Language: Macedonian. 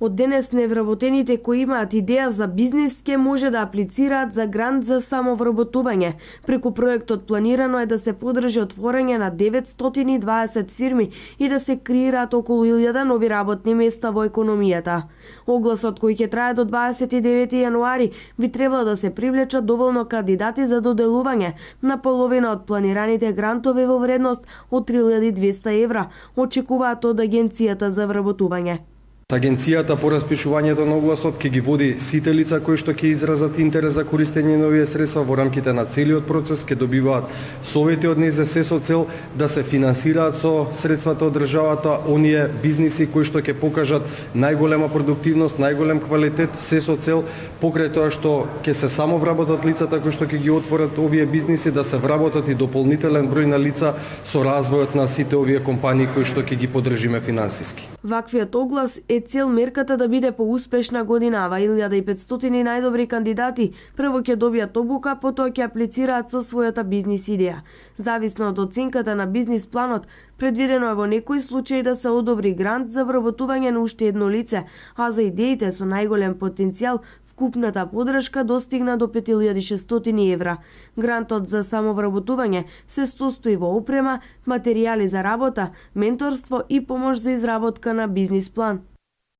Од денес невработените кои имаат идеја за бизнис ќе може да аплицираат за грант за самовработување. Преку проектот планирано е да се подржи отворање на 920 фирми и да се креираат околу 1000 нови работни места во економијата. Огласот кој ќе трае до 29 јануари би требало да се привлечат доволно кандидати за доделување на половина од планираните грантови во вредност од 3200 евра, очекуваат од Агенцијата за вработување. Агенцијата по распишувањето на огласот ќе ги води сите лица кои што ќе изразат интерес за користење на овие средства во рамките на целиот процес, ќе добиваат совети од НЗС со цел да се финансираат со средствата од државата оние бизниси кои што ќе покажат најголема продуктивност, најголем квалитет, се со цел покрај тоа што ќе се само вработат лицата кои што ќе ги отворат овие бизниси, да се вработат и дополнителен број на лица со развојот на сите овие компании кои што ќе ги поддржиме финансиски. Ваквиот оглас е цел мерката да биде поуспешна годинава. 1500 најдобри кандидати прво ќе добијат обука, потоа ќе аплицираат со својата бизнис идеја. Зависно од оценката на бизнис планот, предвидено е во некои случаи да се одобри грант за вработување на уште едно лице, а за идеите со најголем потенцијал вкупната поддршка достигна до 5600 евра. Грантот за самовработување се состои во опрема, материјали за работа, менторство и помош за изработка на бизнис план.